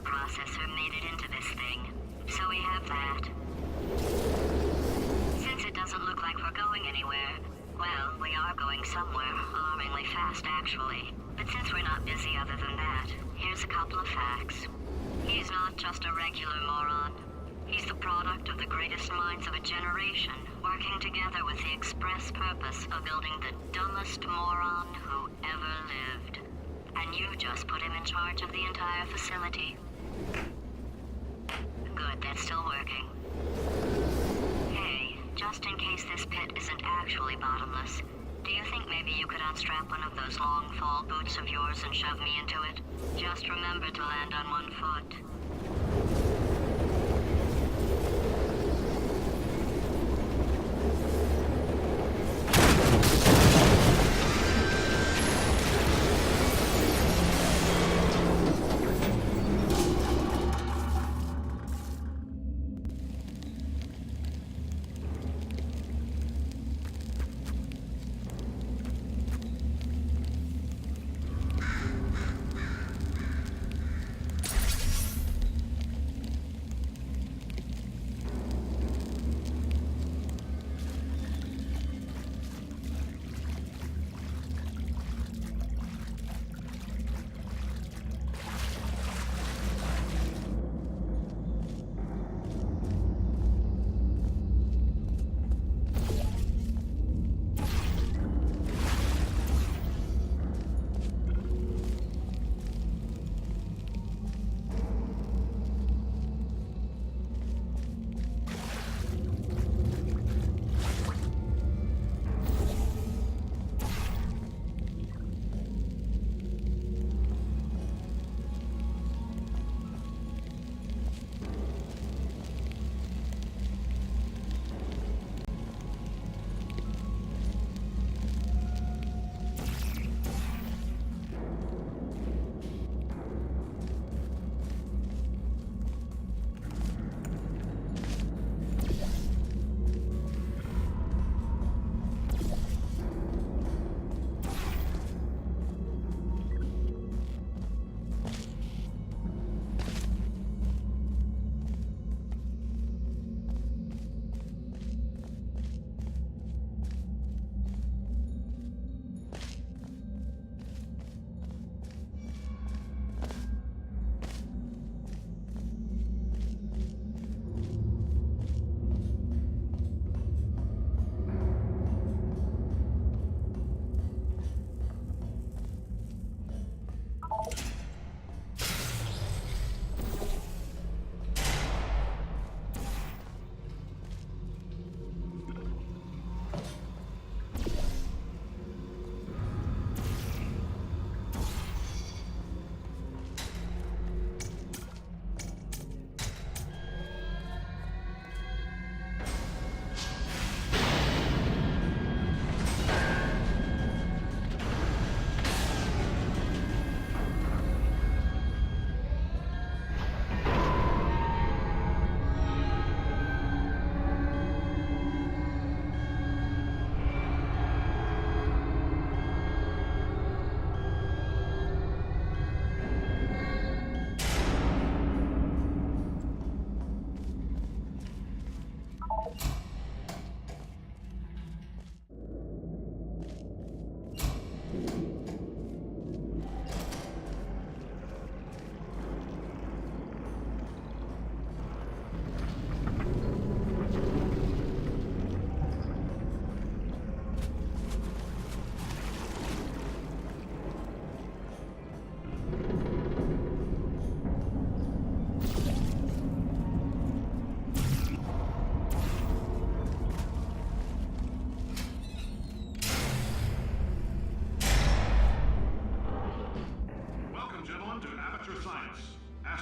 processor made it into this thing. So we have that. Since it doesn't look like we're going anywhere, well, we are going somewhere, alarmingly fast actually. But since we're not busy other than that, here's a couple of facts. He's not just a regular moron. He's the product of the greatest minds of a generation, working together with the express purpose of building the dumbest moron who ever lived. And you just put him in charge of the entire facility. Good, that's still working. Hey, just in case this pit isn't actually bottomless, do you think maybe you could unstrap one of those long fall boots of yours and shove me into it? Just remember to land on one foot.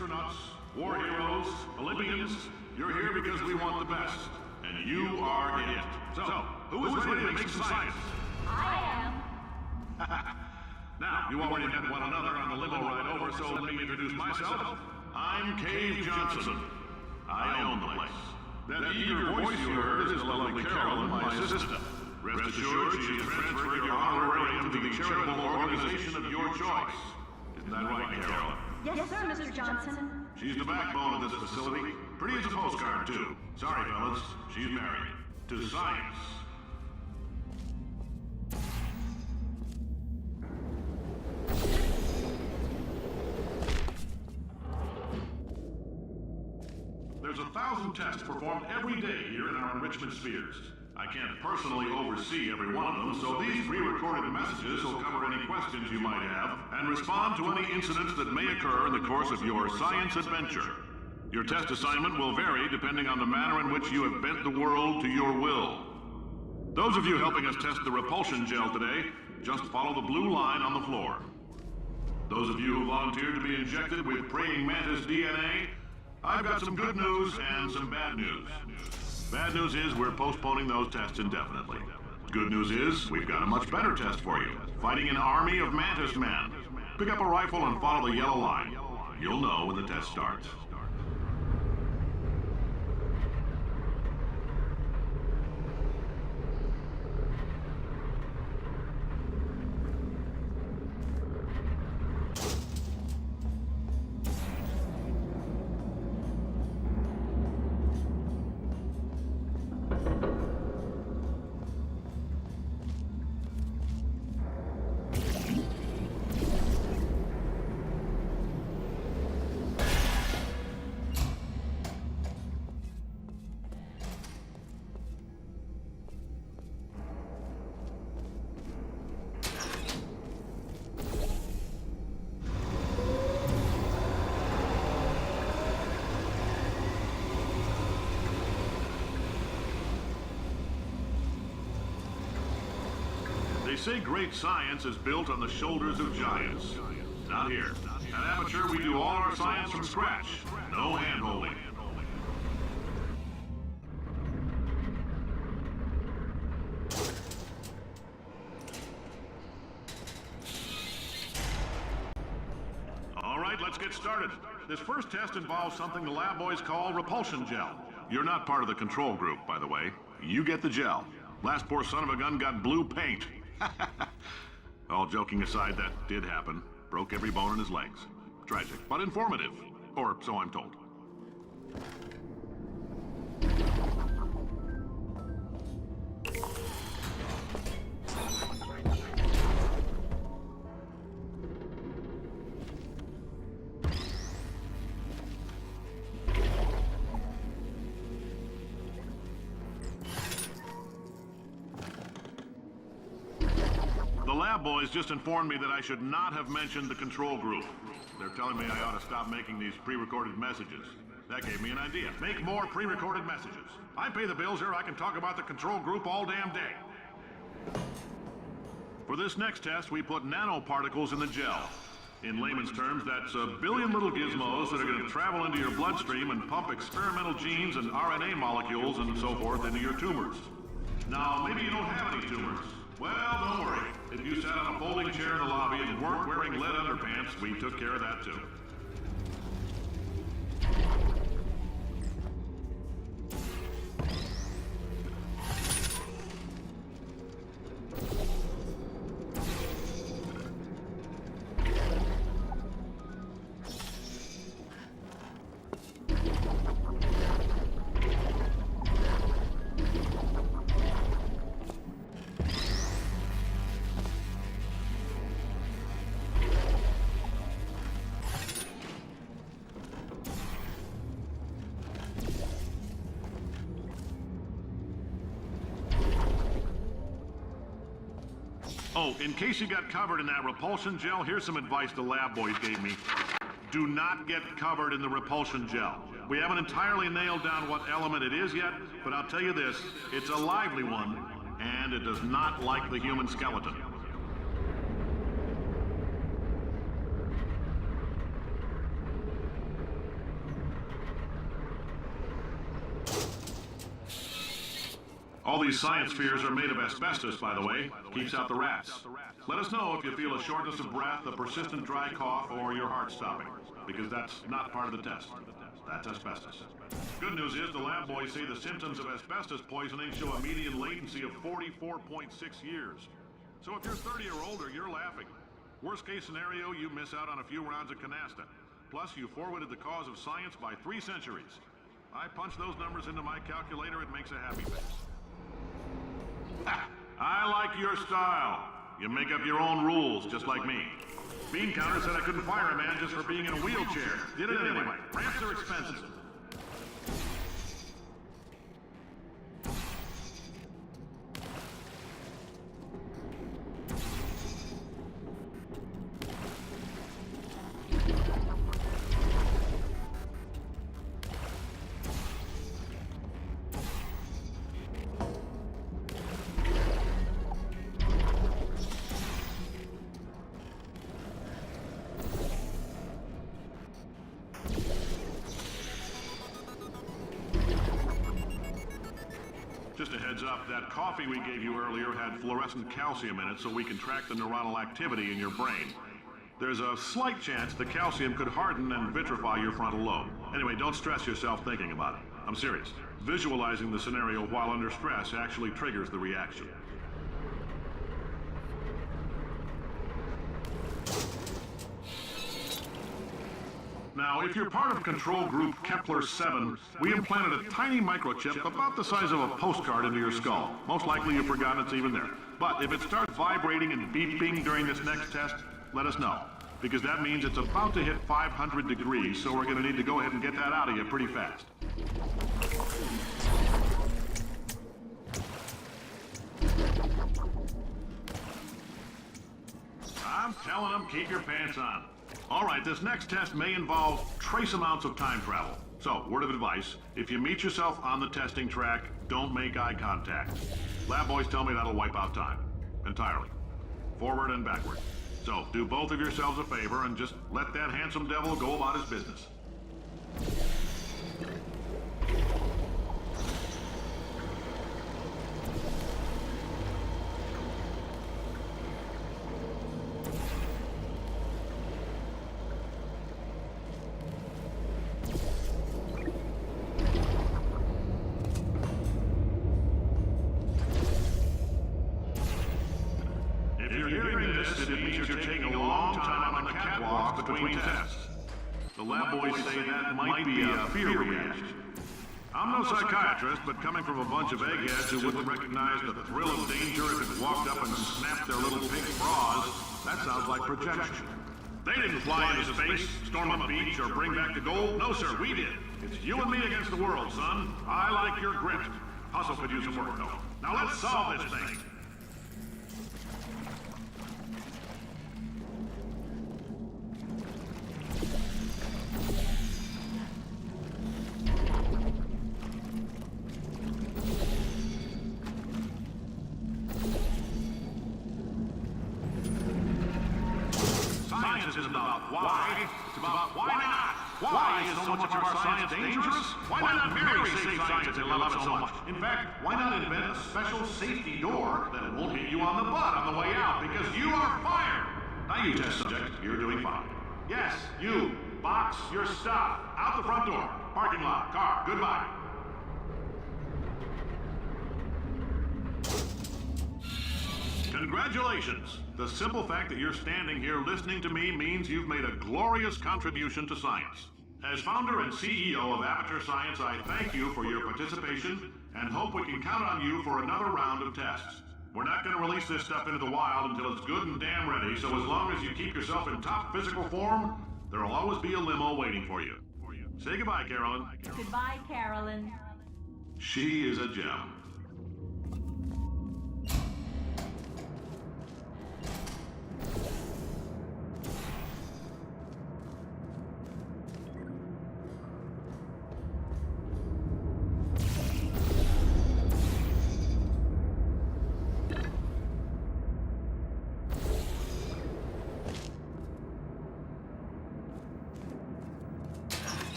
astronauts, war heroes, Olympians, you're here because we want the best. And you are it. So, who is ready to make some science? I am. Now, you already met one another on the limo ride over, so let me introduce myself. I'm Cave Johnson. I own the place. That eager voice you heard is the lovely Carolyn, my assistant. Rest assured, she has transferred your honorarium to the charitable organization of your choice. Isn't that right, Carolyn? Yes, sir, Mr. Johnson. She's the backbone of this facility. Pretty as a postcard, too. Sorry, fellas. She's married. To science. There's 1,000 tests performed every day here in our enrichment spheres. I can't personally oversee every one of them, so these pre-recorded messages will cover any questions you might have and respond to any incidents that may occur in the course of your science adventure. Your test assignment will vary depending on the manner in which you have bent the world to your will. Those of you helping us test the repulsion gel today, just follow the blue line on the floor. Those of you who volunteered to be injected with praying mantis DNA, I've got some good news and some bad news. Bad news is we're postponing those tests indefinitely. Good news is we've got a much better test for you. Fighting an army of mantis men. Pick up a rifle and follow the yellow line. You'll know when the test starts. They say great science is built on the shoulders of giants. Not here. At Aperture, we do all our science from scratch. No hand-holding. All right, let's get started. This first test involves something the lab boys call repulsion gel. You're not part of the control group, by the way. You get the gel. Last poor son of a gun got blue paint. All joking aside, that did happen. Broke every bone in his legs. Tragic, but informative. Or so I'm told. The lab boys just informed me that I should not have mentioned the control group. They're telling me I ought to stop making these pre-recorded messages. That gave me an idea. Make more pre-recorded messages. I pay the bills here, I can talk about the control group all damn day. For this next test, we put nanoparticles in the gel. In layman's terms, that's a billion little gizmos that are going to travel into your bloodstream and pump experimental genes and RNA molecules and so forth into your tumors. Now, maybe you don't have any tumors. Well, don't worry. If you sat on a folding chair in the lobby and weren't wearing lead underpants, we took care of that too. Oh, in case you got covered in that repulsion gel, here's some advice the lab boys gave me. Do not get covered in the repulsion gel. We haven't entirely nailed down what element it is yet, but I'll tell you this, it's a lively one, and it does not like the human skeleton. All these science spheres are made of asbestos, by the way. Keeps out the rats. Let us know if you feel a shortness of breath, a persistent dry cough, or your heart stopping, because that's not part of the test. That's asbestos. Good news is the lab boys say the symptoms of asbestos poisoning show a median latency of 44.6 years. So if you're 30 or older, you're laughing. Worst case scenario, you miss out on a few rounds of canasta. Plus, you forwarded the cause of science by 3 centuries. I punch those numbers into my calculator, it makes a happy face. Ha! I like your style. You make up your own rules, just like me. Bean Counter said I couldn't fire a man just for being in a wheelchair. Did it anyway. Ramps are expensive. Just a heads up, that coffee we gave you earlier had fluorescent calcium in it so we can track the neuronal activity in your brain. There's a slight chance the calcium could harden and vitrify your frontal lobe. Anyway, don't stress yourself thinking about it. I'm serious. Visualizing the scenario while under stress actually triggers the reaction. Now, if you're part of Control Group Kepler-7, we implanted a tiny microchip about the size of a postcard into your skull. Most likely you've forgotten it's even there. But if it starts vibrating and beeping during this next test, let us know. Because that means it's about to hit 500 degrees, so we're going to need to go ahead and get that out of you pretty fast. I'm telling them, keep your pants on. All right, this next test may involve trace amounts of time travel. So, word of advice, if you meet yourself on the testing track, don't make eye contact. Lab boys tell me that'll wipe out time. Entirely. Forward and backward. So, do both of yourselves a favor and just let that handsome devil go about his business. It means you're taking a long time on the catwalk between tests. The lab boys say that might be a fear reaction. I'm no psychiatrist, but coming from a bunch of eggheads who wouldn't recognize the thrill of danger if it walked up and snapped their little pink bras, that sounds like projection. They didn't fly into space, storm a beach, or bring back the gold. No, sir, we did. It's you and me against the world, son. I like your grit. Hustle could use some work, though. Now let's solve this thing. Science isn't about why, it's about why not. Why is so much of our science dangerous? Why not marry safe science and love it so much? In fact, why not invent a special safety door that won't hit you on the butt on the way out because you are fired? Now you test subject, you're doing fine. Yes, you, box your stuff. Out the front door, parking lot, car, goodbye. Congratulations! The simple fact that you're standing here listening to me means you've made a glorious contribution to science. As founder and CEO of Aperture Science, I thank you for your participation and hope we can count on you for another round of tests. We're not going to release this stuff into the wild until it's good and damn ready, so as long as you keep yourself in top physical form, there'll always be a limo waiting for you. Say goodbye, Carolyn. Goodbye, Carolyn. She is a gem.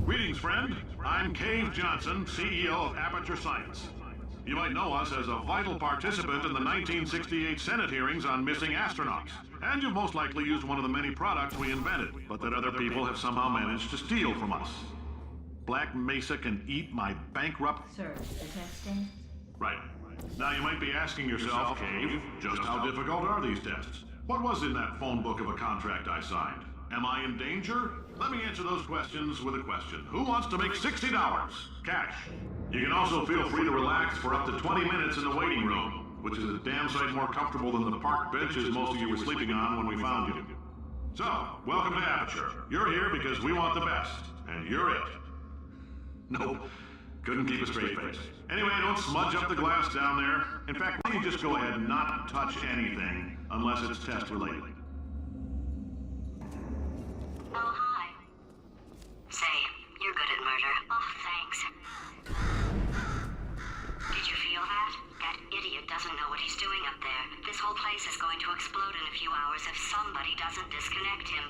Greetings, friend. I'm Cave Johnson, CEO of Aperture Science. You might know us as a vital participant in the 1968 Senate hearings on missing astronauts. And you've most likely used one of the many products we invented, but that other people have somehow managed to steal from us. Black Mesa can eat my bankrupt... Sir, the testing? Right. Now you might be asking yourself, Cave, just how difficult are these tests? What was in that phone book of a contract I signed? Am I in danger? Let me answer those questions with a question. Who wants to make $60? Cash. You can also feel free to relax for up to 20 minutes in the waiting room, which is a damn sight more comfortable than the park benches most of you were sleeping on when we found you. So, welcome to Aperture. You're here because we want the best, and you're it. Nope. Couldn't keep a straight face. Anyway, don't smudge up the glass down there. In fact, why don't you just go ahead and not touch anything unless it's test related. Oh, hi. Say, you're good at murder. Oh, thanks. Did you feel that? That idiot doesn't know what he's doing up there. This whole place is going to explode in a few hours if somebody doesn't disconnect him.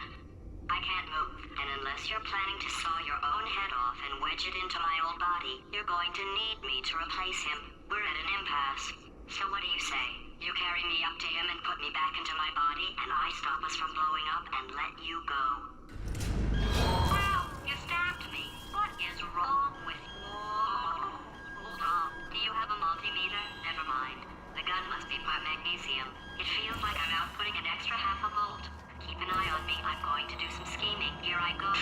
I can't move, and unless you're planning to saw your own head off and wedge it into my old body, you're going to need me to replace him. We're at an impasse. So what do you say? You carry me up to him and put me back into my body, and I stop us from blowing up and let you go. Wow! You stabbed me! What is wrong with you? Hold on. Do you have a multimeter? Never mind. The gun must be part magnesium. It feels like I'm outputting an extra half a volt. Keep an eye on me. I'm going to do some scheming. Here I go.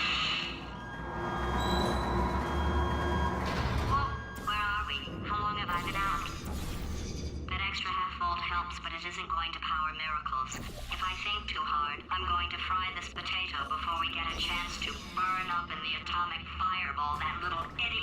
Whoa, where are we? How long have I been out? That extra half volt helps, but it isn't going to power miracles. If I think too hard, I'm going to fry this potato before we get a chance to burn up in the atomic fireball that little idiot